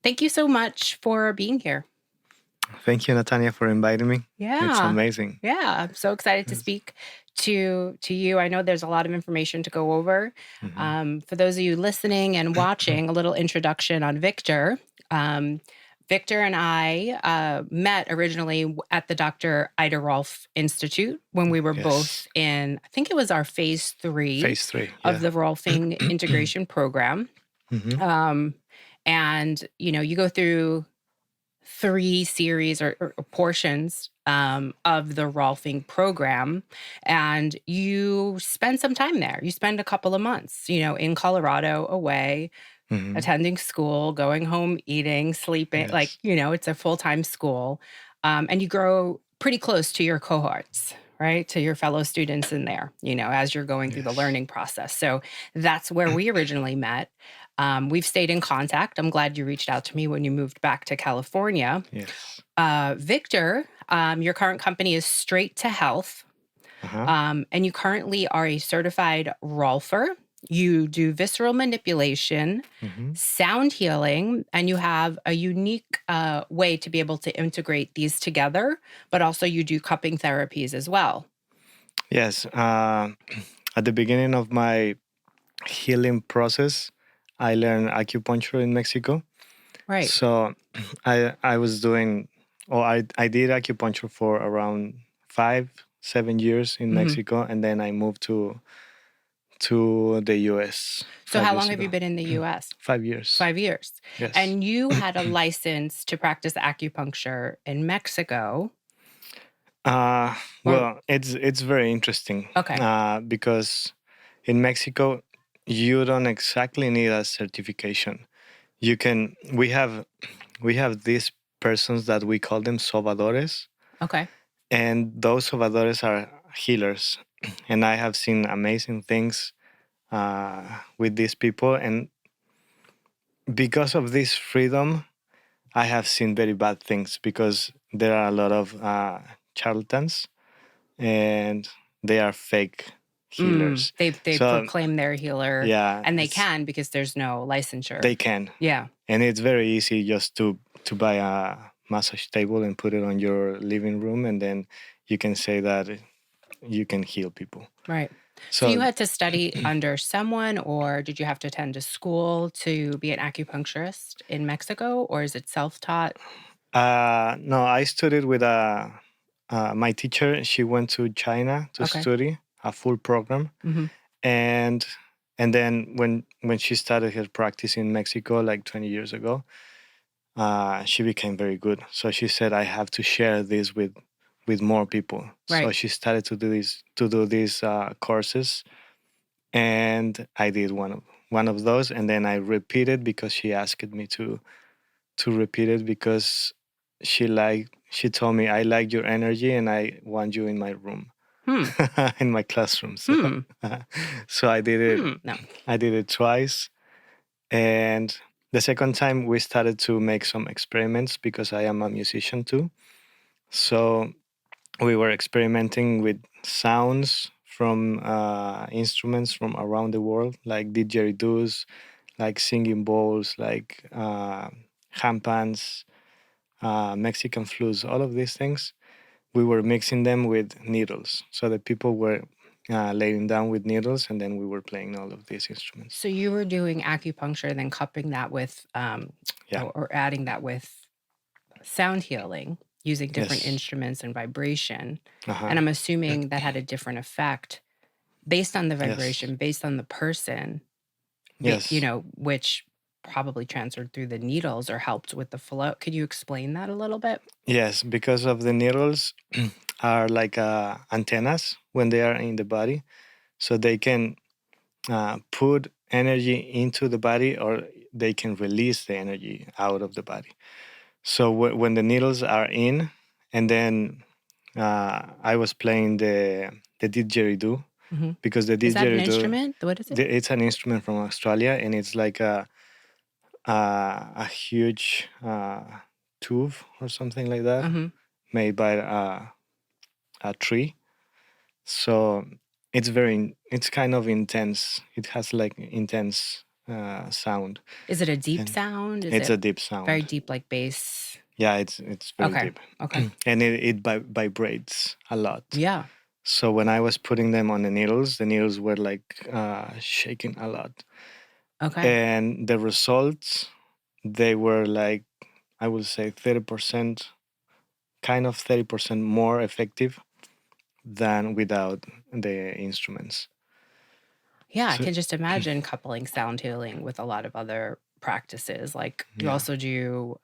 Thank you so much for being here. Thank you, Natania, for inviting me. It's Yeah. amazing. Yeah. I'm so excited to Yes. speak to you. I know there's a lot of information to go over. Mhm. For those of you listening and watching, a little introduction on Victor. Um, Victor and I met originally at the Dr. Ida Rolf Institute when we were both Yes. in, I think it was our phase 3 Phase 3. of Yeah. the Rolfing Integration Program. Mhm. Um, and, you go through 3 series or portions of the Rolfing program, and you spend some time there. You spend a couple of months, in Colorado, away, Mhm. attending school, going home, eating, sleeping. Like, Yes. it's a full time school, and you grow pretty close to your cohorts. Right, to your fellow students in there, as you're going through the Yes. learning process. So that's where we originally met. We've stayed in contact. I'm glad you reached out to me when you moved back to California. Yes. Victor, your current company is Straight to Health, Uh-huh. and you currently are a certified Rolfer. You do visceral manipulation, Mhm. sound healing, and you have a unique way to be able to integrate these together, but also you do cupping therapies as well. Yes. At the beginning of my healing process, I learned acupuncture in Mexico. Right. So I was doing, or I did acupuncture for around 5-7 years in Mhm. Mexico, and then I moved to the US So, five how years long have you ago. been in the US? 5 years. 5 years. Yes. And you had a license to practice acupuncture in Mexico. Uh, Or, well, it's very interesting okay. because in Mexico you don't exactly need a certification. You can we have these persons that we call them sobadores, Okay. and those sobadores are healers, and I have seen amazing things with these people, and because of this freedom, I have seen very bad things because there are a lot of charlatans and they are fake healers. They So proclaim they're a healer, yeah, and they can because there's no licensure. they can, Yeah. and it's very easy just to buy a massage table and put it on your living room, and then you can say that you can heal people. Right. So you So had to study under someone, or did you have to attend a school to be an acupuncturist in Mexico, or is it self-taught? no, I studied with my teacher. She went to China to Okay. study a full program, Hmm. and then when she started her practice in Mexico like 20 years ago, she became very good. So she said, I have to share this with more people. So Right. she started to do these courses, and I did one of those, and then I repeated because she asked me to repeat it because she told me, I like your energy and I want you in my room. Hmm. In my classroom. So, Hmm. so No. I did it twice, and the second time we started to make some experiments because I am a musician too. So we were experimenting with sounds from instruments from around the world, like didgeridoos, like singing bowls, like handpans, Mexican flutes, all of these things. We were mixing them with needles. So the people were laying down with needles, and then we were playing all of these instruments. So you were doing acupuncture, then cupping that with, Yeah. or adding that with sound healing using different Yes. instruments and vibration. Uh-huh. And I'm assuming that had a different effect based on the Yes. vibration, based on the person, Yes. which probably transferred through the needles or helped with the flow. Could you explain that a little bit? Yes, because of the needles are like antennas when they are in the body, so they can put energy into the body, or they can release the energy out of the body. So when the needles are in, and then I was playing the didgeridoo, Mhm. because the Is that an didgeridoo, instrument? What is it? it's an instrument from Australia, and it's like a huge tube or something like that, Mhm. made by a tree. So it's kind of intense. It has like intense sound. Is it a deep And sound? Is it's it a deep very sound. deep, like bass? Yeah, it's very Okay. deep. Okay. And it vibrates a lot. Yeah. So when I was putting them on the needles were like shaking a lot. Okay. And the results, they were like, I would say 30%, kind of 30% more effective than without the instruments. Yeah, I So can just imagine coupling sound healing with a lot of other practices. Like you yeah, also do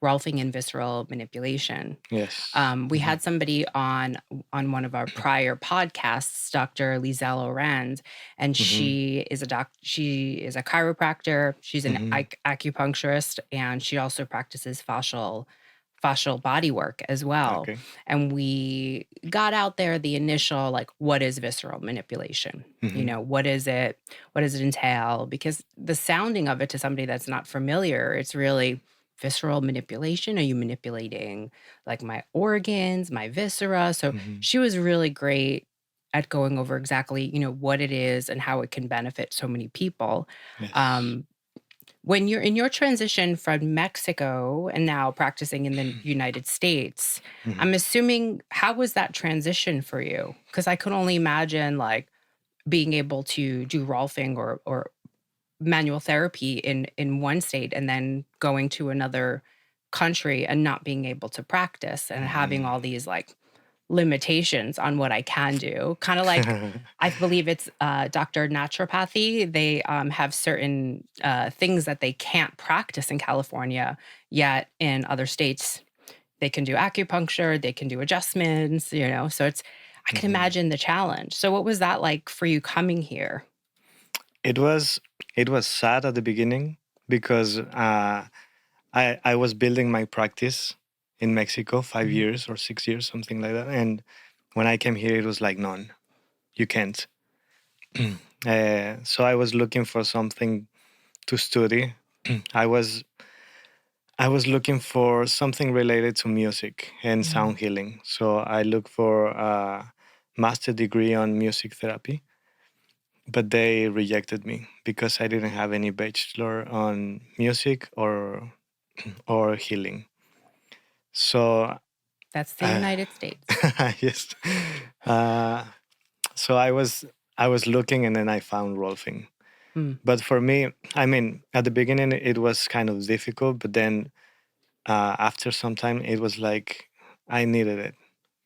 Rolfing and visceral manipulation. yes. We had somebody on one of our prior podcasts, Dr. Lizelle Orand, and Mm-hmm. she is a chiropractor, she's an Mm-hmm. acupuncturist, and she also practices fascial body work as well. Okay. And we got out there the initial, like, what is visceral manipulation? Mm-hmm. What is it? What does it entail? Because the sounding of it to somebody that's not familiar, it's really visceral manipulation. Are you manipulating like my organs, my viscera? So Mm-hmm. she was really great at going over exactly, what it is and how it can benefit so many people. Yes. Um, when you're in your transition from Mexico and now practicing in the United States, Mm-hmm. I'm assuming how was that transition for you? Because I could only imagine like being able to do Rolfing or manual therapy in one state and then going to another country and not being able to practice and having all these like limitations on what I can do. Kind of like, Mm-hmm. I believe it's Dr. Naturopathy. They have certain things that they can't practice in California, yet in other states, they can do acupuncture, they can do adjustments. So I can Mm-hmm. imagine the challenge. So, what was that like for you coming here? It was sad at the beginning because I was building my practice in Mexico 5 years or 6 years, something like that. And when I came here, it was like none. You can't. So I was looking for something to study. I was I was looking for something related to music and Mm. sound healing. So I looked for a master degree on music therapy, but they rejected me because I didn't have any bachelor on music or healing. So That's the uh, United States. yes, uh, so I was looking and then I found Rolfing. Mm. But for me, I mean, at the beginning it was kind of difficult, but then after some time it was like I needed it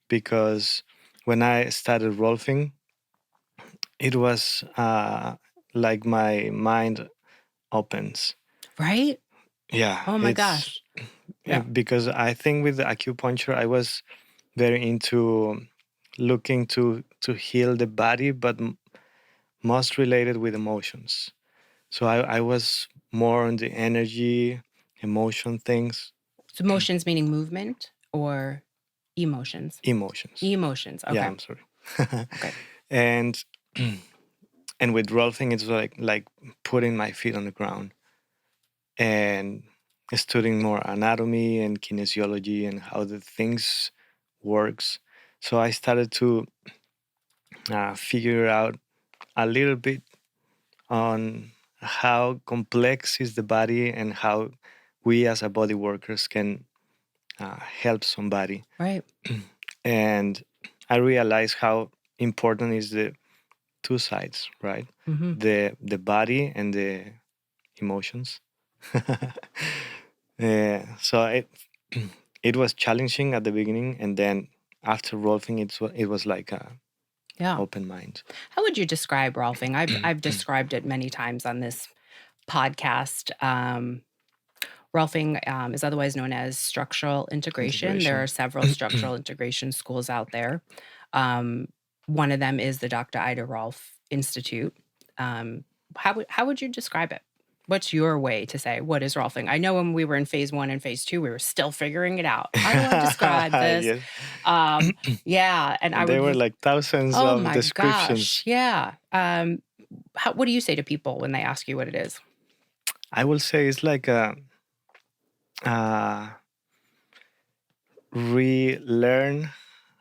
because when I started Rolfing, it was like my mind opens. Right? Yeah, Oh my it's gosh. Yeah. because I think with the acupuncture I was very into looking to heal the body, but most related with emotions. So I was more on the energy, emotion things, So motions meaning movement or emotions? emotions. Emotions. Yeah, Okay. I'm sorry. Okay. and and with rolling, it's like putting my feet on the ground and studying more anatomy and kinesiology and how the things works. So I started to figure out a little bit on how complex is the body and how we as a body workers can help somebody. Right. And I realized how important is the two sides, right? Hmm. The body and the emotions. So it was challenging at the beginning, and then after rolling, it was like a Yeah. open mind. How would you describe Rolfing? I've described it many times on this podcast. Rolfing is otherwise known as structural integration. There Integration. are several structural integration schools out there. Um, one of them is the Dr. Ida Rolf Institute. How would you describe it? What's your way to say what is Rolfing? I know when we were in phase one and phase two, we were still figuring it out. How do I describe this? Yes, Um, yeah, and I and there would. were like thousands Oh of my gosh, descriptions. yeah. What do you say to people when they ask you what it is? I will say it's like a relearn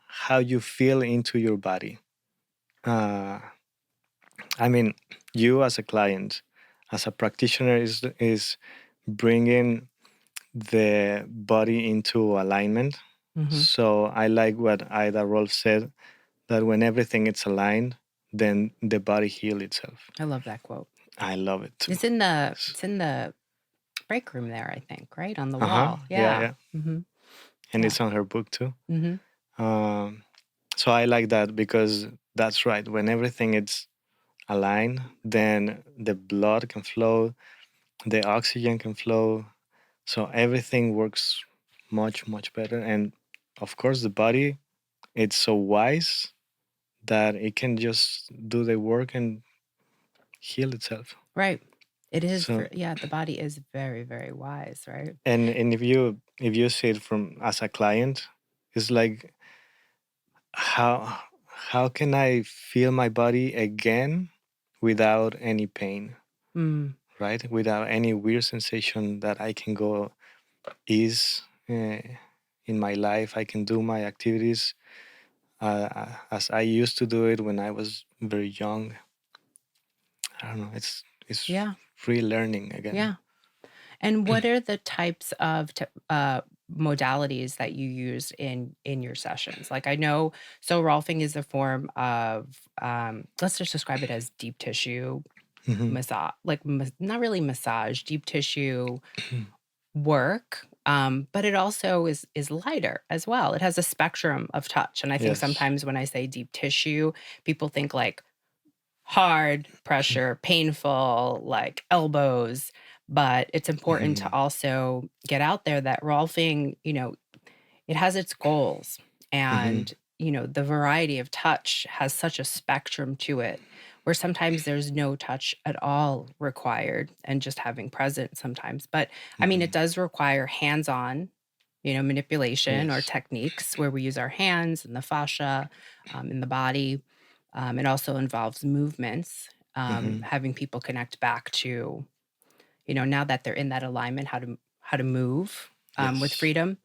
how you feel into your body. Uh, I mean, you as a client, as a practitioner is bringing the body into alignment. Hmm. So I like what Ida Rolf said, that when everything is aligned, then the body heals itself. I love that quote. I love it too. It's in the Yes. it's in the break room there, I think, right? On the Uh-huh. wall. Yeah, Yeah. yeah. Hmm. And Yeah. it's on her book too. Hmm. Um, so I like that because that's right. When everything is aligned, then the blood can flow, the oxygen can flow. So everything works much, much better. And of course, the body, it's so wise that it can just do the work and heal itself. Right. It is So, yeah, the body is very, very wise, right? and if you see it from as a client, it's like how how can I feel my body again without any pain, Mm. right? Without any weird sensation, that I can go ease in my life. I can do my activities as I used to do it when I was very young. I don't know. It's Yeah. free learning again. Yeah. And what are the types of modalities that you use in your sessions? Like I know, so rolfing is a form of let's just describe it as deep tissue Hmm. massage, like not really massage, deep tissue work. But it also is lighter as well. It has a spectrum of touch, and I think Yes. sometimes when I say deep tissue, people think like hard pressure, painful, like elbows. But it's important to Hmm. also get out there that rolfing, it has its goals. Hmm. And, the variety of touch has such a spectrum to it where sometimes there's no touch at all required and just having present sometimes. But I mean, it Hmm. does require hands on, manipulation or Yes. techniques where we use our hands and the fascia in the body. It also involves movements, Hmm. having people connect back to, now that they're in that alignment, how to move with Yes. freedom.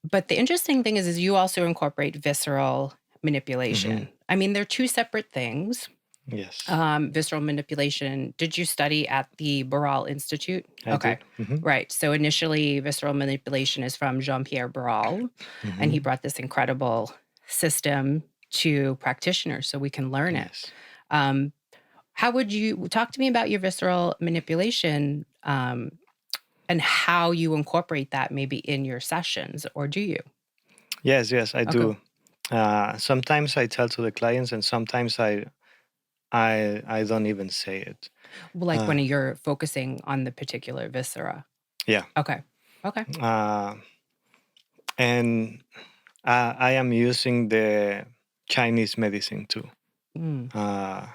But the interesting thing is you also incorporate visceral Hmm. manipulation. I mean, they're two separate things. Yes. Visceral manipulation. Did you study at the Barral Institute? I Okay. did. Hmm. Right. So initially, visceral manipulation is from Jean-Pierre Barral, and he Hmm. brought this incredible system to practitioners so we can learn it. Yes. Um, how would you talk to me about your visceral manipulation and how you incorporate that maybe in your sessions, or do you? Yes. Yes. I Okay. do. Sometimes I tell to the clients, and sometimes I don't even say it. Well, like Uh, when you're focusing on the particular viscera. yeah. Okay. Okay. Uh, and I am using the Chinese medicine too. Mm. Uh,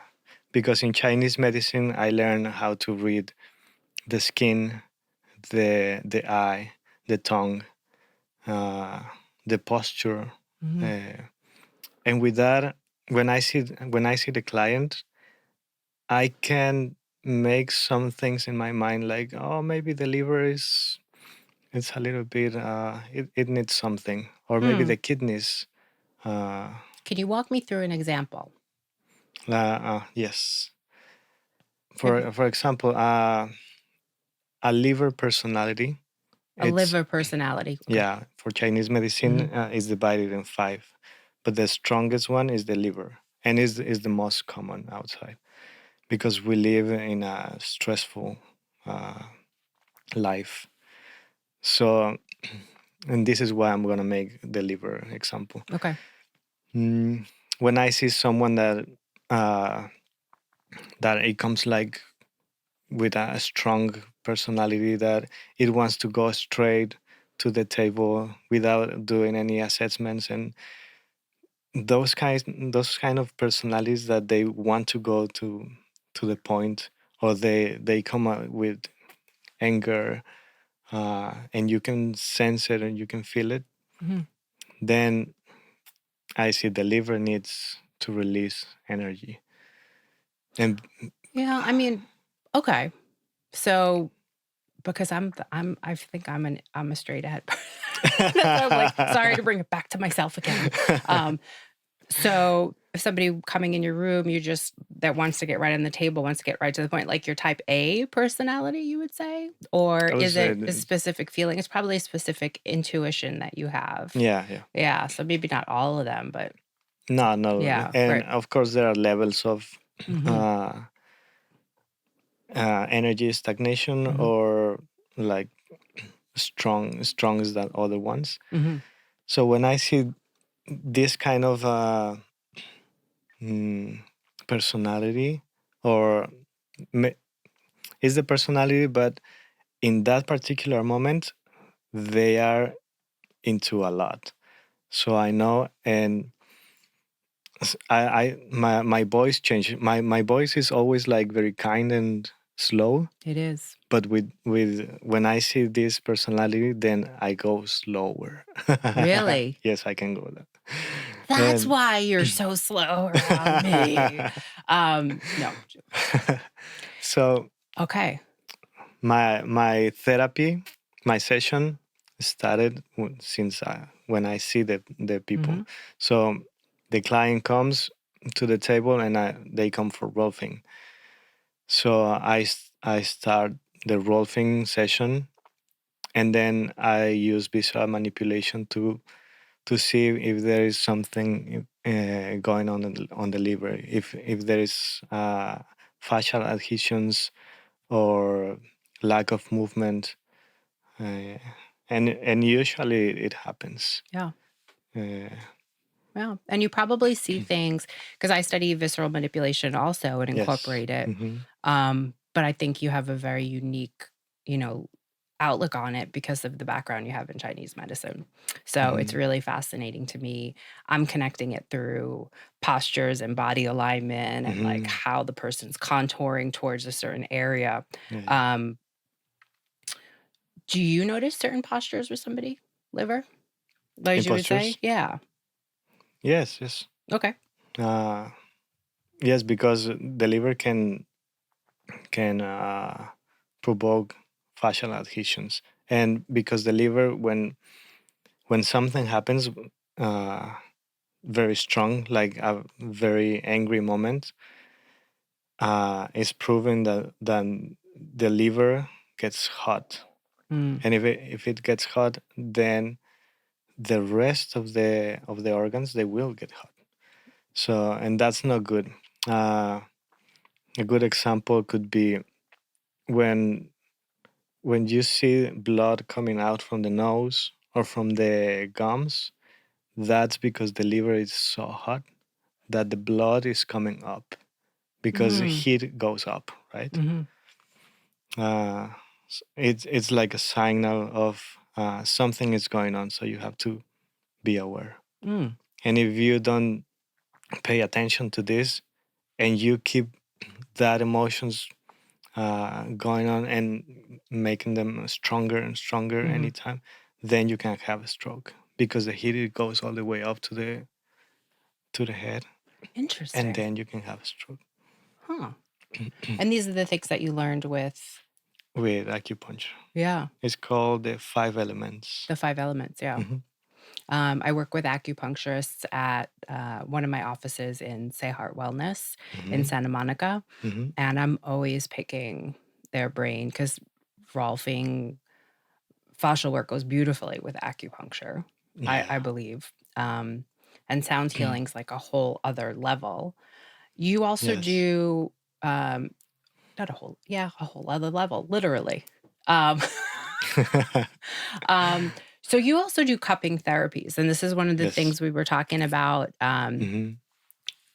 because in Chinese medicine, I learned how to read the skin, the eye, the tongue, uh, the posture, Mhm. uh, and with that, when I see the client, I can make some things in my mind like, oh, maybe the liver is it's a little bit it needs something, or maybe Hmm. the kidneys. Uh, Can you walk me through an example? yes. Maybe For example, a liver personality. a It's liver personality. Okay. Yeah, for Chinese medicine, Hmm. is divided in five, but the strongest one is the liver, and is the most common outside because we live in a stressful uh, life. So, and this is why I'm gonna make the liver example. Okay. Mm, when I see someone uh, that it comes like with a strong personality, that it wants to go straight to the table without doing any assessments, and those kind of personalities that they want to go to the point, or they come out with anger, and you can sense it and you can feel it, Hmm. then I see the liver needs to release energy. And Yeah. I mean, okay. So because I think I'm a straight ahead person. So I'm like, sorry to bring it back to myself again. Um, So if somebody coming in your room, that wants to get right on the table, wants to get right to the point, like your type A personality, you would say? Or I would is say, it a specific feeling? It's probably a specific intuition that you have. yeah, yeah. Yeah. So maybe not all of them, but No, no. yeah, And right. of course, there are levels of Mm-hmm. uh, energy stagnation Mm-hmm. or like strong than other ones. Mm-hmm. So when I see this kind of mm, personality, or me- is the personality, but in that particular moment, they are into a lot. So I know, and my voice changed. My voice is always like very kind and slow, It is. but with when I see this personality, then I go slower. Really? Yes, I can go that. That's And why you're so slow around me. No. so Okay. my therapy, my session started since when I see the people. Mm-hmm. So the client comes to the table and they come for rolfing. So I start the rolfing session, and then I use visual manipulation to see if there is something going on the liver, if there is fascial adhesions or lack of movement, uh, and usually it happens. Yeah. Uh, Yeah. And you probably see things because I study visceral manipulation also and yes. incorporate it. Hmm. But I think you have a very unique, you know, outlook on it because of the background you have in Chinese medicine. So it's Hmm. really fascinating to me. I'm connecting it through postures and body alignment and like Hmm. how the person's contouring towards a certain area. Yeah, yeah. Um, do you notice certain postures with somebody, liver? As you would say? Impostures. Yeah. Yes, yes. Okay. Uh, yes, because the liver can provoke fascial adhesions, and because the liver, when something happens uh, very strong, like a very angry moment, it's proven that the liver gets hot, Mm, and if it gets hot, then the rest of the organs, they will get hot. So, and that's not good. Uh, a good example could be when when you see blood coming out from the nose or from the gums. That's because the liver is so hot that the blood is coming up, because the mm, heat goes up, right? mhm, Uh, it's like a signal of something is going on, so you have to be aware. mm, And if you don't pay attention to this and you keep that emotions going on and making them stronger and stronger mhm. anytime, then you can have a stroke, because the heat, it goes all the way up to the head, and Interesting. then you can have a stroke. Huh. And these are the things that you learned with With acupuncture, yeah, it's called the 5 elements. the 5 elements, yeah. Hmm. I work with acupuncturists at, one of my offices in Say Heart Wellness in Hmm. Santa Monica, Hmm. and I'm always picking their brain because Rolfing fascial work goes beautifully with acupuncture, I Yeah. believe, and sound healing's like a whole other level. You also Yes. do, um not a whole other level, literally. Um, so you also do cupping therapies, and this is one of the Yes. things we were talking about, Hmm.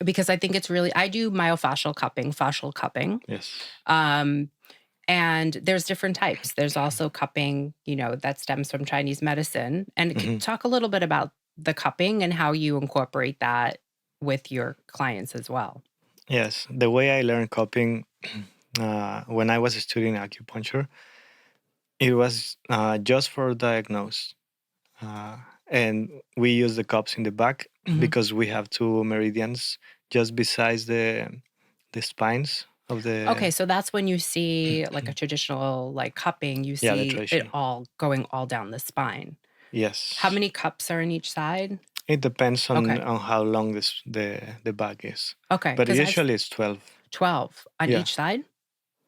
because I think it's really I do myofascial cupping, fascial cupping, Yes. um, and there's different types. There's also cupping, that stems from Chinese medicine, and Hmm. talk a little bit about the cupping and how you incorporate that with your clients as well. Yes. The way I learned coping, when I was studying acupuncture, it was just for diagnose. Uh, and we use the cups in the back Mhm. because we have two meridians just besides the spines of the, Okay, so that's when you see like a traditional like cupping, you yeah, the see it traditional. all going all down the spine. How Yes. many cups are in each side? It depends Okay. on how long the back is. Okay. But Because I've usually it's 12. 12 on Yeah. each side.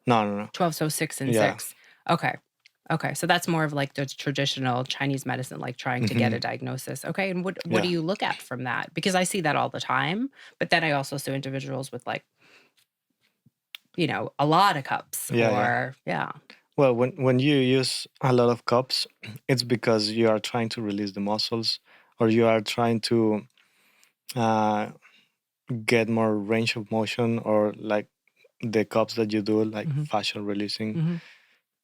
No, no, no. 12, so 6 and Yeah. 6. Okay. Okay. So that's more of like the traditional Chinese medicine, like trying to get a diagnosis. Okay. And what do Yeah. you look at from that? Because I see that all the time, but then I also see individuals with like, a lot of cups Yeah, yeah. or yeah. Well, when you use a lot of cups, it's because you are trying to release the muscles, or you are trying to uh, get more range of motion, or like the cups that you do, like Hmm. fascial releasing.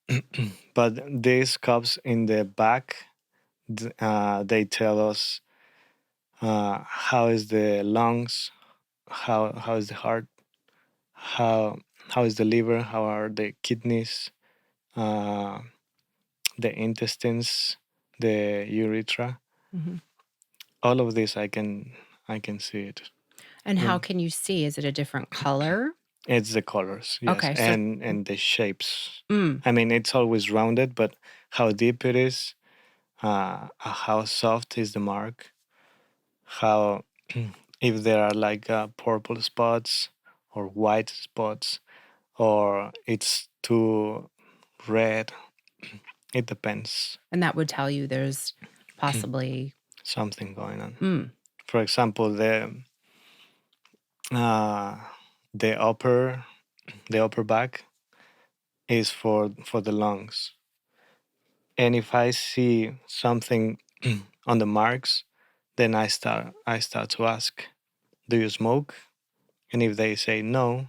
Hmm. But these cups in the back, they tell us how is the lungs, how is the heart, how how is the liver, how are the kidneys, uh, the intestines, the urethra. Hmm. All of this I can see it. And how When can you see? Is it a different color? it's the colors, yes, Okay. So, and the shapes. mm, I mean, it's always rounded, but how deep it is, how soft is the mark, how if there are like purple spots or white spots, or it's too red. It depends. and that would tell you there's possibly, Something going on. mm, For example, uh, the upper back is for the lungs, and if I see something on the marks, then I start to ask, do you smoke? And if they say no,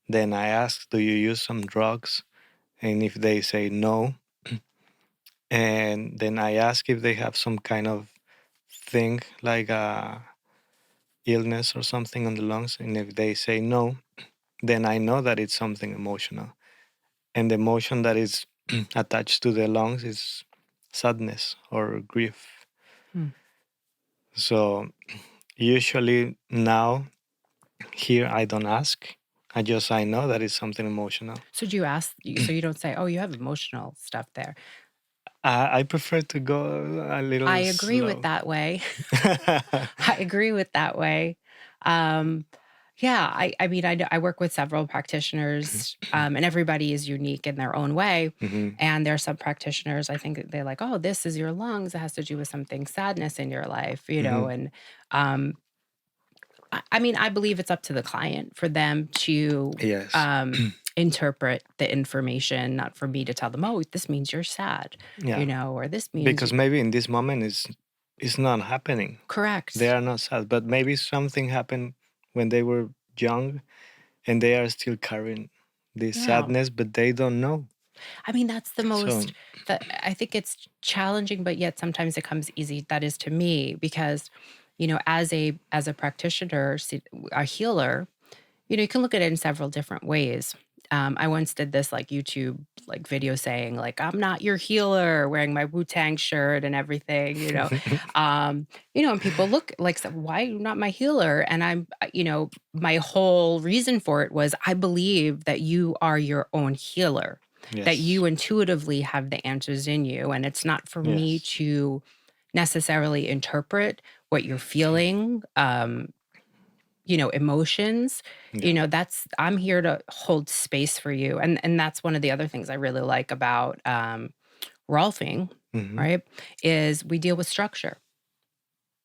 then I ask, do you use some drugs? And if they say no, and then I ask if they have some kind of thing like a illness or something on the lungs, and if they say no, then I know that it's something emotional. And the emotion that is attached to the lungs is sadness or grief. mm. So usually now here I don't ask. I know that it's something emotional. So do you ask? So you don't say, "Oh, you have emotional stuff there." I prefer to go a I little agree with slow. that way. I agree with that way. Um, yeah, I mean, I work with several practitioners, and everybody is unique in their own way. Hmm. And there are some practitioners, I think they're like, oh, this is your lungs. It has to do with something sadness in your life, Hmm. and um, I mean, I believe it's up to the client for them to Yes. interpret the information, not for me to tell them, oh, this means you're sad, Yeah. or this means Because maybe in this moment it's not happening. They correct. are not sad, but maybe something happened when they were young, and they are still carrying this Yeah. sadness, but they don't know. I mean, that's the So most that I think it's challenging, but yet sometimes it comes easy. That is to me because, as a practitioner, a healer, you can look at it in several different ways. I once did this like YouTube like video saying like I'm not your healer, wearing my Wu-Tang shirt and everything, and people look like so why are you not my healer? And my whole reason for it was I believe that you are your own healer, that yes, you intuitively have the answers in you, and it's not for me yes, to necessarily interpret what you're feeling. Emotions, yeah. that's I'm here to hold space for you. And that's one of the other things I really like about Rolfing, Hmm. right? Is we deal with structure,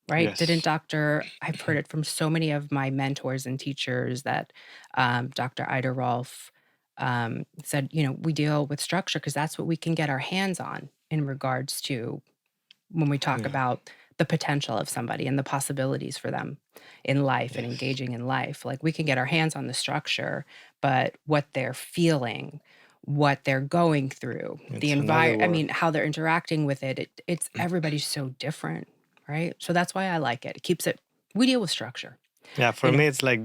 right? Didn't Yes, Dr. I've heard it from so many of my mentors and teachers that Dr. Ida Rolf said, we deal with structure because that's what we can get our hands on in regards to when we talk yeah, about the potential of somebody and the possibilities for them in life and yes. engaging in life. Like we can get our hands on the structure, but what they're feeling, what they're going through, the It's another environment, I word. mean, how they're interacting with it's everybody's so different, right? So that's why I like it. It keeps it, we deal with structure, Yeah, you for know. me, it's like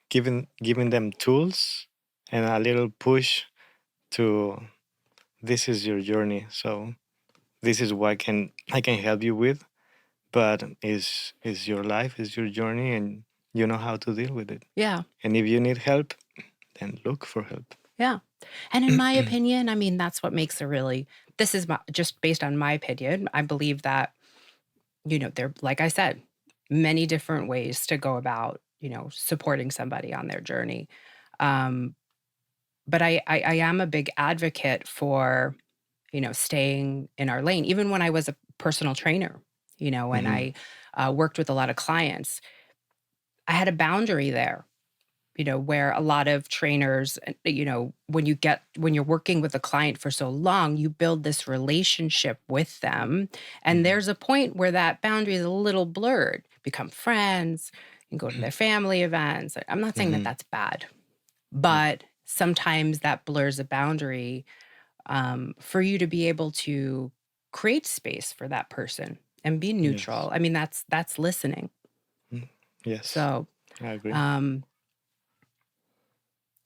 giving them tools and a little push to this is your journey. So this is what I can help you with, but is your life, is your journey, and you know how to deal with it. Yeah. And if you need help, then look for help. Yeah. And in my opinion, I mean, that's what makes this is just based on my opinion. I believe that, they're, like I said, many different ways to go about, supporting somebody on their journey. Um, but I am a big advocate for, staying in our lane. Even when I was a personal trainer, when Hmm. I worked with a lot of clients, I had a boundary there, where a lot of trainers, when you're working with a client for so long, you build this relationship with them. And Hmm. there's a point where that boundary is a little blurred, become friends, and go to their family events. I'm not saying that Hmm. that's bad, Yeah. but sometimes that blurs a boundary, for you to be able to create space for that person and be Yes. neutral. I mean, that's listening. Mm. Yes. So, I agree. um,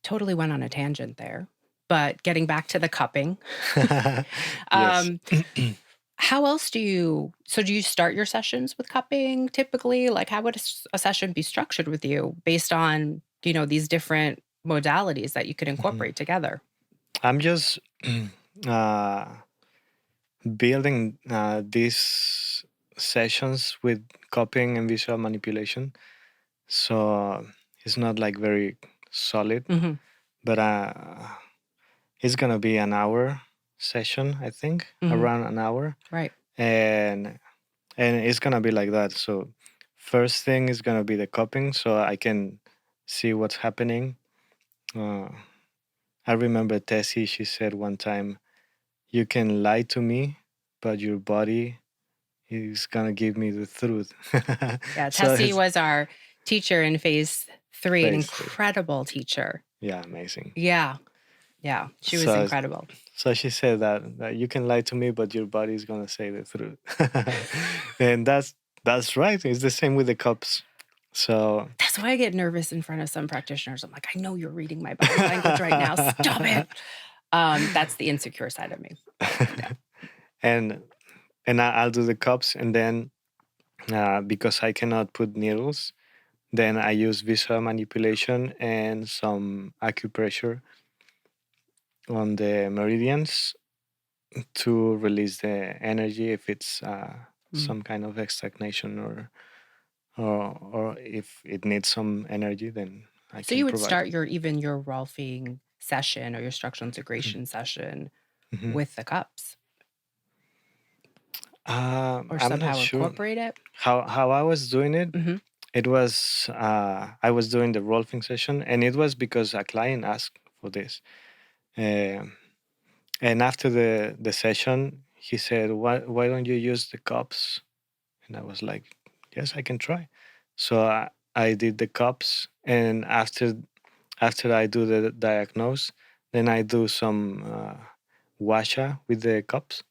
totally went on a tangent there. But getting back to the cupping, Yes. um, how else do you start your sessions with cupping typically? Like, how would a session be structured with you based on, these different modalities that you could Mhm. incorporate together? I'm just uh, building these sessions with copying and visual manipulation. So it's not like very solid, Hmm. but it's gonna be an hour session, I think, Hmm. around an hour, Right. and it's gonna be like that. So first thing is gonna be the copying, so I can see what's happening. Uh, I remember Tessie. She said one time, "You can lie to me, but your body is gonna give me the truth." Yeah. So Tessie it's was our teacher in phase three, an phase three. incredible teacher. Yeah, amazing. Yeah. Yeah. She was So incredible. so she said that you can lie to me, but your body is gonna say the truth, and that's right. It's the same with the cups. So That's why I get nervous in front of some practitioners. I'm like, I know you're reading my body language right now. Stop it. That's the insecure side of me. Yeah. and I'll do the cups, and then because I cannot put needles, then I use visual manipulation and some acupressure on the meridians to release the energy if it's Mm. some kind of stagnation, or if it needs some energy, then I So can you would provide start it. your Rolfing session or your structural integration session Mhm. with the cups or I'm not somehow sure incorporate it. how I was doing it. Hmm. It was I was doing the rolfing session, and it was because a client asked for this. Um and after the session, he said, "Why don't you use the cups?" And I was like, "Yes, I can try." So I did the cups, and after I do the diagnose, then I do some washa with the cups,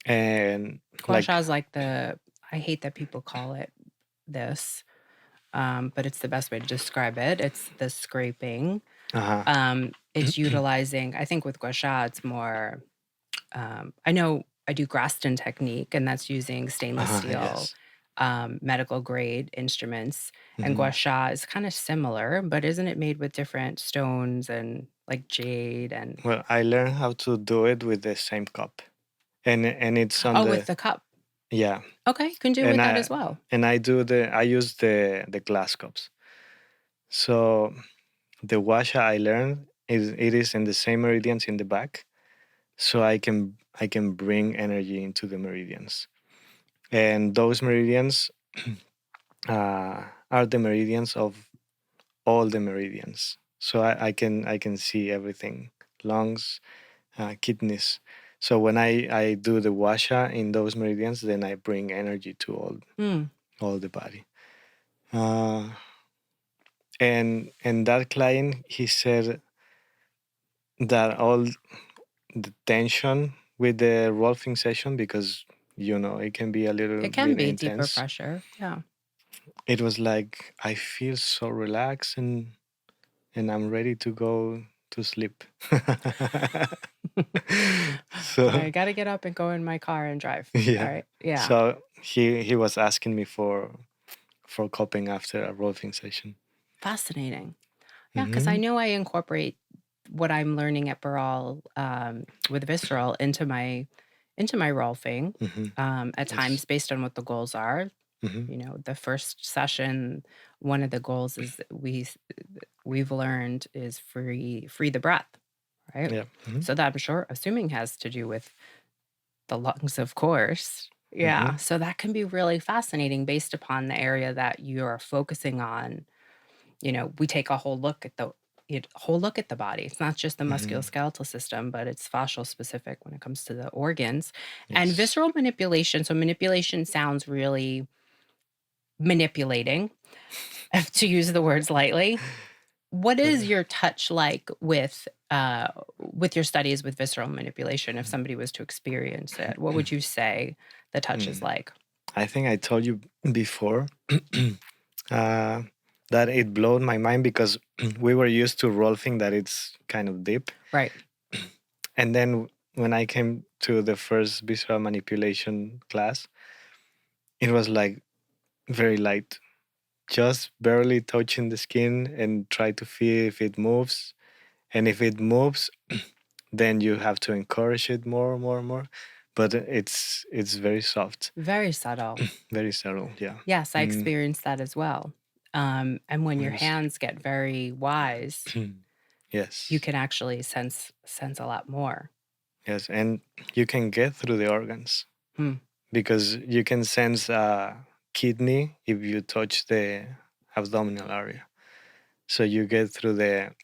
and Gua like sha is like I hate that people call it this, but it's the best way to describe it. It's the scraping. uh-huh. It's utilizing, I think with gua sha, it's more, I know I do Graston technique, and that's using stainless Uh-huh, steel, yes. medical grade instruments. And Hmm. gua sha is kind of similar, but isn't it made with different stones and like jade and Well, I learned how to do it with the same cup, and it's on oh, with the the cup. yeah, Okay, you can do and with that as well. I use the glass cups. So the washa I learned is it is in the same meridians in the back, so I can bring energy into the meridians, and those meridians are the meridians of all the meridians. So I can see everything, lungs, kidneys. So when I do the washa in those meridians, then I bring energy to Hmm. all the body. Uh, and that client, he said that all the tension with the rolfing session, because it can be a little It can bit be deeper intense. pressure. Yeah. It was like I feel so relaxed, and I'm ready to go to sleep. So I got to get up and go in my car and drive. All yeah. right. Yeah. So he was asking me for coping after a rolfing session. Fascinating. Yeah, because I Hmm. know I incorporate what I'm learning at Baral, with visceral into my rolfing, Hmm. at Yes. times based on what the goals are. Hmm. You know, the first session, one of the goals is that we've learned is free the breath, right? Yeah. Hmm. So that I'm sure assuming has to do with the lungs, of course. Hmm. Yeah, so that can be really fascinating based upon the area that you're focusing on. You know, we take a whole look at the body. It's not just the Hmm. musculoskeletal system, but it's fascial specific when it comes to the organs. And Yes. visceral manipulation. So manipulation sounds really manipulating, to use the words lightly. What is your touch like with your studies with visceral manipulation? If somebody was to experience it, what would you say the touch is Mm. like? I think I told you before uh, that it blew my mind because we were used to rolfing that it's kind of deep. Right. And then when I came to the first visceral manipulation class, it was like very light, just barely touching the skin and try to feel if it moves. And if it moves, then you have to encourage it more, more, more. But it's very soft, Very subtle. very subtle. Yeah. Yes, I Mm, experienced that as well. And when your yes. hands get very wise, you Yes. can actually sense a lot more. Yes. And you can get through the organs Hmm. because you can sense a kidney if you touch the abdominal area. So you get through the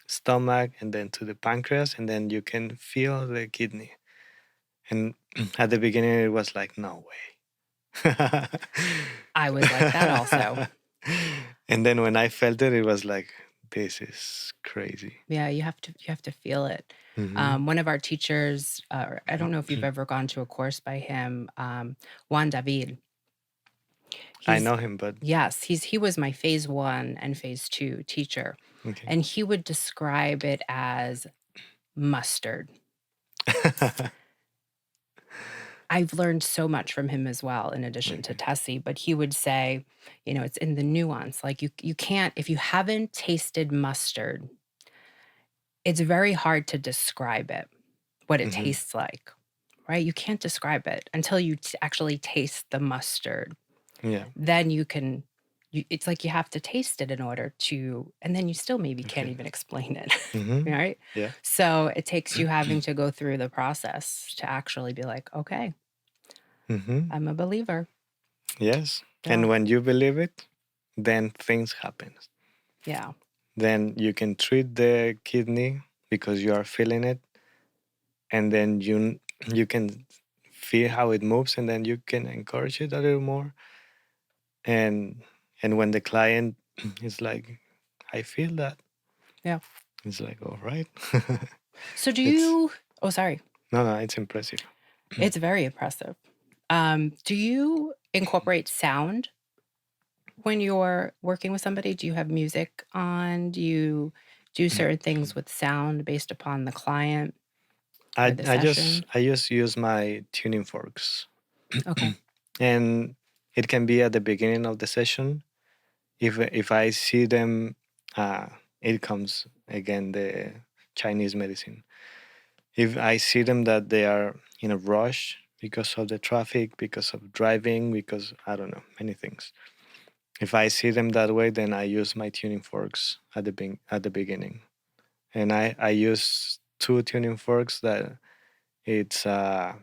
stomach and then to the pancreas, and then you can feel the kidney. And at the beginning, it was like, no way. I was like that also. And then when I felt it, it was like, this is crazy. Yeah, you have to feel it. Hmm. One of our teachers, I don't know if you've ever gone to a course by him, Juan David. I He's know him, but Yes, he was my phase 1 and phase 2 teacher, okay. and he would describe it as mustard. I've learned so much from him as well, in addition to Okay. Tessie, but he would say, you know, it's in the nuance. Like you can't, if you haven't tasted mustard, it's very hard to describe it, what it Hmm. tastes like, right? You can't describe it until you actually taste the mustard. Yeah. Then you can, it's like you have to taste it in order to, and then you still maybe can't Okay. even explain it, Hmm. right? Yeah. So it takes you having to go through the process to actually be like, okay, Hmm. I'm a believer. Yes. Yeah. And when you believe it, then things happen. Yeah. Then you can treat the kidney because you are feeling it, and then you can feel how it moves, and then you can encourage it a little more. And when the client is like, I feel that, Yeah. it's like, all right. So do It's you oh, sorry. no, no, it's impressive. It's very impressive. Do you incorporate sound when you're working with somebody? Do you have music on? Do you do certain things with sound based upon the client or the session? I just use my tuning forks, Okay. and it can be at the beginning of the session. If I see them, uh, it comes again the Chinese medicine. If I see them that they are in a rush because of the traffic, because of driving, because I don't know many things. If I see them that way, then I use my tuning forks at at the beginning, and I use two tuning forks that it's uh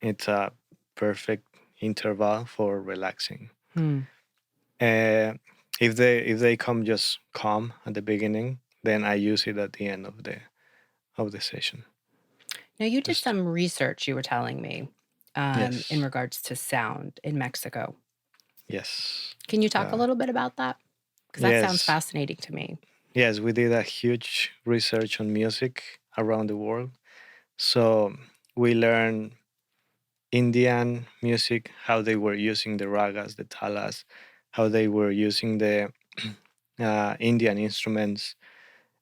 it's a perfect interval for relaxing. Hmm. Uh, if they come just calm at the beginning, then I use it at the end of the session. Now, you did Just some research, you were telling me, in yes, regards to sound in Mexico. yes, Can you talk a uh, little bit about that? Because that sounds yes, fascinating to me. yes. We did a huge research on music around the world, so we learned Indian music, how they were using the ragas, the talas, how they were using the Indian instruments,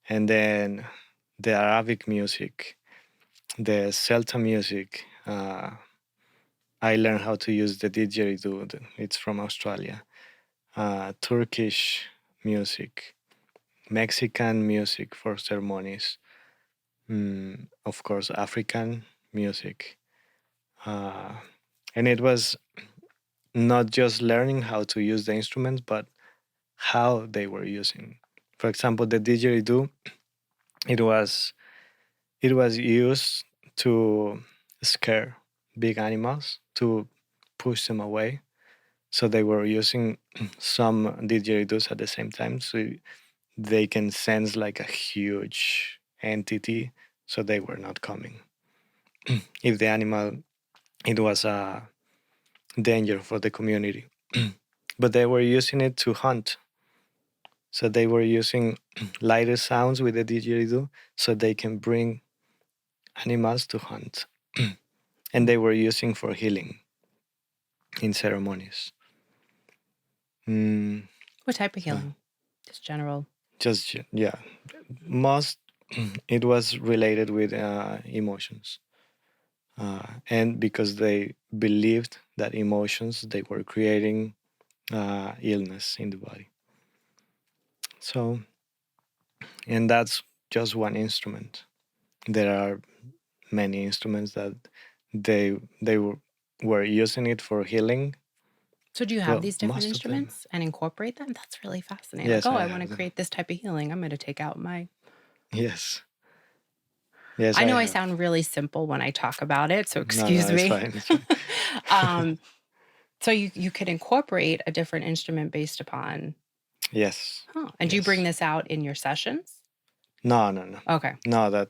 and then the Arabic music, the Celta music. I learned how to use the didgeridoo. It's from Australia. Turkish music, Mexican music for ceremonies. Of course, African music. Uh, and it was not just learning how to use the instruments, but how they were using. For example, the didgeridoo, it was it was used to scare big animals, to push them away. So they were using some didgeridoos at the same time, so they can sense like a huge entity, so they were not coming. If the animal, it was a danger for the community. But they were using it to hunt. So they were using lighter sounds with the didgeridoo so they can bring animals to hunt. And they were using for healing in ceremonies. Mm, What type of so healing? Just general. just, yeah, most it was related with emotions. And because they believed that emotions, they were creating illness in the body. So, and that's just one instrument. There are many instruments that they were using it for healing. So do you have Well, these different most of them. instruments and incorporate them? That's really fascinating. Like, Yes, oh, I I want to have them. create this type of healing. I'm going to take out my. Yes, yes, I I know I have. sound really simple when I talk about it, so No, no, excuse it's me. fine. It's fine. um, so you could incorporate a different instrument based upon. Yes, Huh. And do you bring yes. this out in your sessions? No, no, no, Okay. no.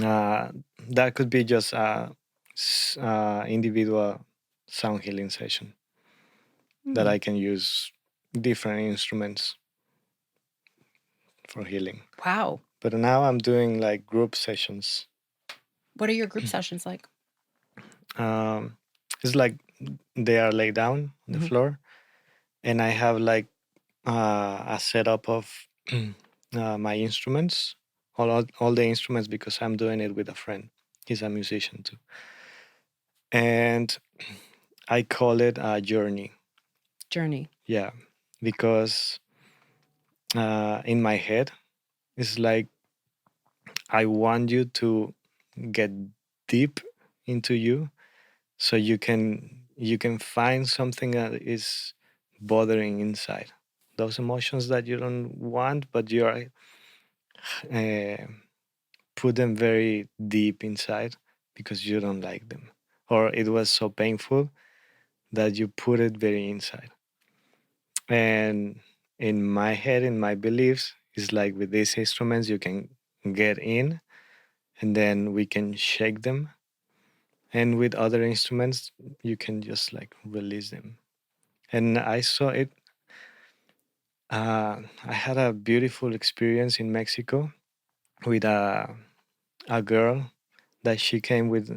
Uh, that could be just a individual sound healing session that Hmm. I can use different instruments for healing. Wow. But now I'm doing like group sessions. What are your group sessions like? Um, it's like they are laid down on the Mhm. floor, and I have like a setup of my instruments, all the instruments, because I'm doing it with a friend. He's a musician too, and I call it a journey. Journey. Yeah, because in my head, it's like I want you to get deep into you, so you can find something that is bothering inside, those emotions that you don't want, but you are uh, put them very deep inside because you don't like them, or it was so painful that you put it very inside. And in my head, in my beliefs, it's like with these instruments you can get in, and then we can shake them, and with other instruments you can just like release them. And I saw it. I had a beautiful experience in Mexico with a girl that she came with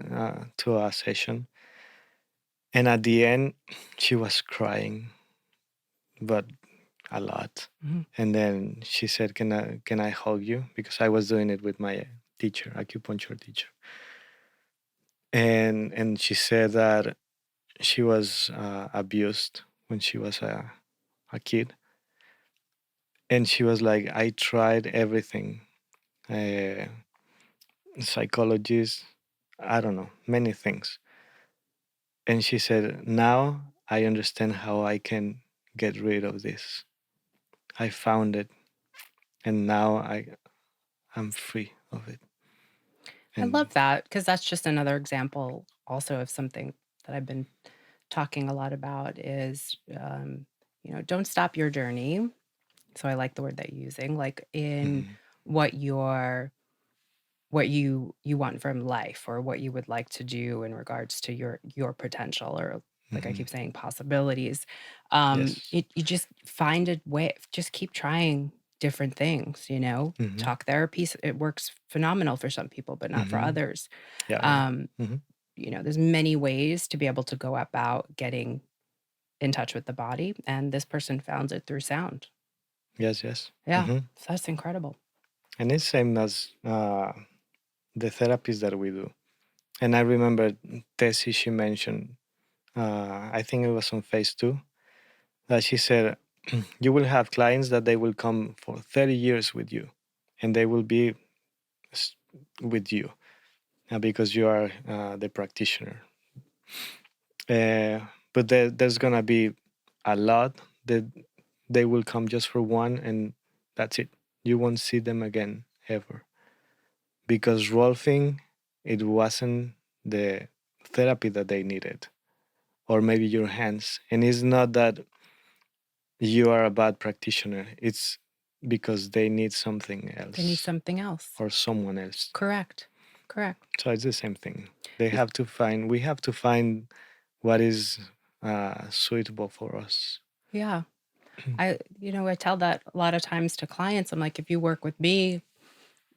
to a session, and at the end she was crying, but a lot. Mhm. And then she said, "Can I hug you?" Because I was doing it with my teacher, acupuncture teacher. And she said that she was abused when she was a kid, and she was like, "I tried everything, uh, psychologist, I don't know, many things." And she said, "Now I understand how I can get rid of this. I found it, and now I'm free of it." I And love that because that's just another example also of something that I've been talking a lot about is, don't stop your journey. So I like the word that you're using, like in mhm, what what you want from life or what you would like to do in regards to your potential or like I mhm, keep saying possibilities. yes, You just find a way, just keep trying different things, mhm, talk therapy, it works phenomenal for some people, but not for mhm, others. yeah, yeah, Um, mhm, there's many ways to be able to go about getting in touch with the body. And this person found it through sound. yes, yes, Yeah. mhm. So that's incredible. And it's same as the therapies that we do. And I remember Tessie, she mentioned, I think it was on phase two, that she said, you will have clients that they will come for 30 years with you, and they will be s- with you because you are the practitioner. but there's gonna be a lot that they will come just for one, and that's it. You won't see them again ever, because Rolfing, it wasn't the therapy that they needed, or maybe your hands. And it's not that you are a bad practitioner, it's because they need something They need else something else. or someone else. Correct. So it's the same thing. We have to find what is suitable for us. Yeah. I tell that a lot of times to clients. I'm like, if you work with me,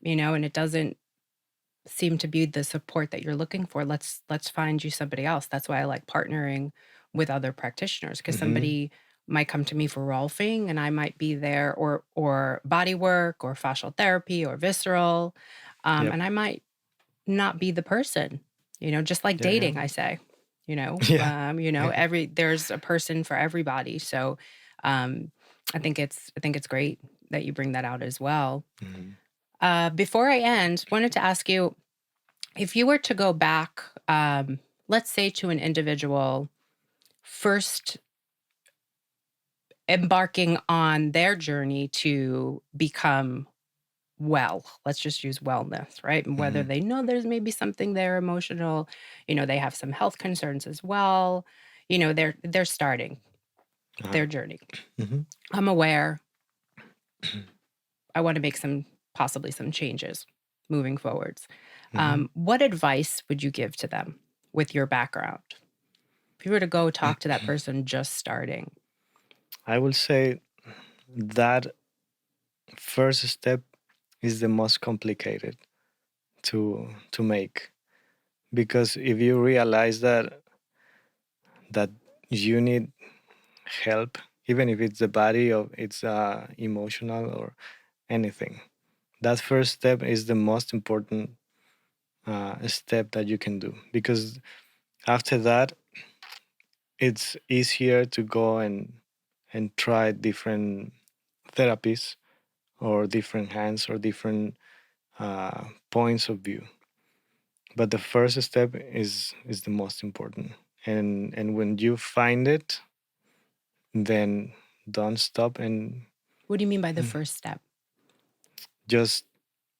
and it doesn't seem to be the support that you're looking for, let's find you somebody else. That's why I like partnering with other practitioners, because Hmm. somebody might come to me for rolfing and I might be there, or body work or fascial therapy or visceral, Yep. and I might not be the person, just like Yeah. Yeah. dating, I say, Yeah. Yeah. there's a person for everybody. So um I think it's great that you bring that out as well. Mhm. Before I end, wanted to ask you, if you were to go back, let's say to an individual first embarking on their journey to become well, let's just use wellness, right? And whether Mhm. they know there's maybe something there emotional, they have some health concerns as well, they're starting Uh-huh. their journey. Mhm. I'm aware I want to make possibly some changes moving forwards. Mhm. What advice would you give to them with your background? If you were to go talk to that person just starting. I will say that first step is the most complicated to make, because if you realize that you need help, even if it's the body or it's emotional or anything, that first step is the most important step that you can do, because after that it's easier to go and try different therapies or different hands or different points of view. But the first step is the most important, and when you find it, then don't stop, and What do you mean by the first step? just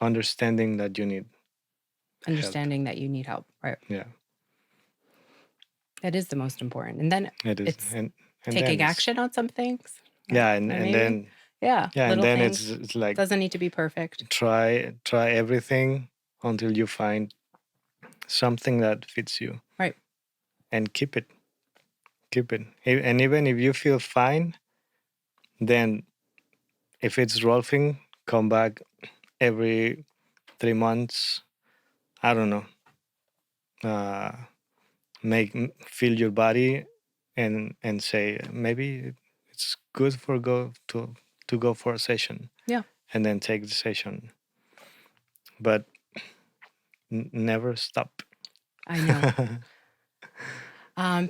understanding that you need help. Understanding that you need help, right? Yeah, That is the most important. And then it is. it's And then taking it's action on some things, right? yeah, And and maybe, then yeah, yeah, and little then things. it's like Doesn't need to be perfect. try everything until you find something that fits you, Right. and keep it. And even if you feel fine, then if it's rolfing, come back every 3 months. I don't know. Uh, feel your body, and say maybe it's good for go to go for a session, Yeah, and then take the session, but never stop. I know.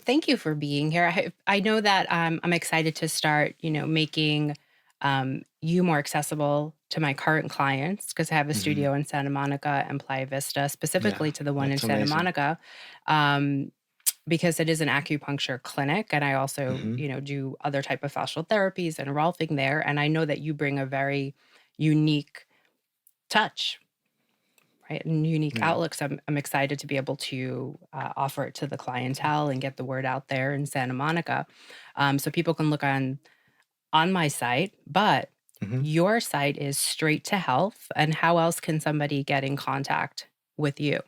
Thank you for being here. I know that I'm excited to start, making you more accessible to my current clients, because I have a Hmm. studio in Santa Monica and Playa Vista, Yeah, specifically to the one in that's Santa amazing. Monica, um, because it is an acupuncture clinic, and I also, Hmm. do other type of fascial therapies and rolfing there. And I know that you bring a very unique touch, right? And unique Yeah. outlooks. I'm excited to be able to offer it to the clientele and get the word out there in Santa Monica, so people can look on my site. But Hmm. your site is Straight to Health, and how else can somebody get in contact with you?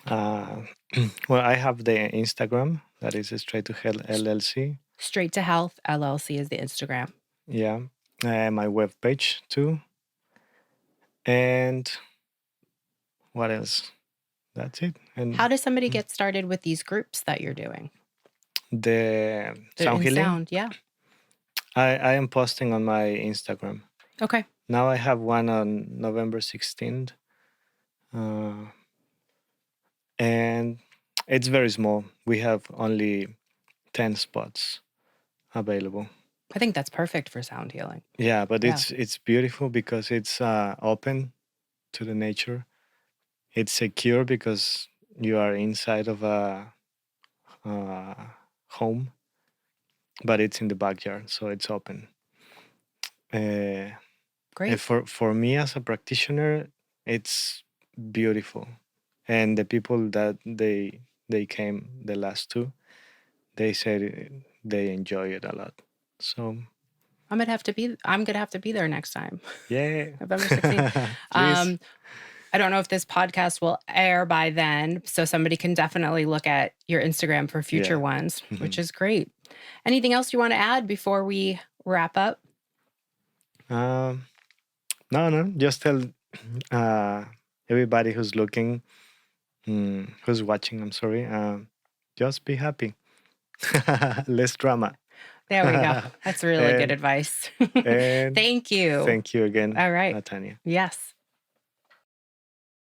uh, well, I have the Instagram, that is Straight to Hell S- LLC. Straight to Health LLC is the Instagram. Yeah, my webpage too. And what else? That's it. How And does somebody get started with these groups that you're doing? the They're sound in healing, sound, yeah. I am posting on my Instagram. Okay. Now I have one on November 16th, uh, and it's very small. We have only 10 spots available. I think that's perfect for sound healing. Yeah, but Yeah. it's beautiful because it's open to the nature. It's secure because you are inside of a home, but it's in the backyard, so it's open. Uh, and Great. for me as a practitioner, it's beautiful. And the people that they came, the last two, they said they enjoy it a lot. So I'm gonna have to be there next time. yeah, November 16th. please. I don't know if this podcast will air by then, so somebody can definitely look at your Instagram for future Yeah. ones, which Mhm. is great. Anything else you want to add before we wrap up? Um, no, just tell uh, everybody who's looking, who's watching. I'm sorry. Just be happy. Less drama. There we go. That's really good and advice. and Thank you. thank you again, All right. Natania. Yes.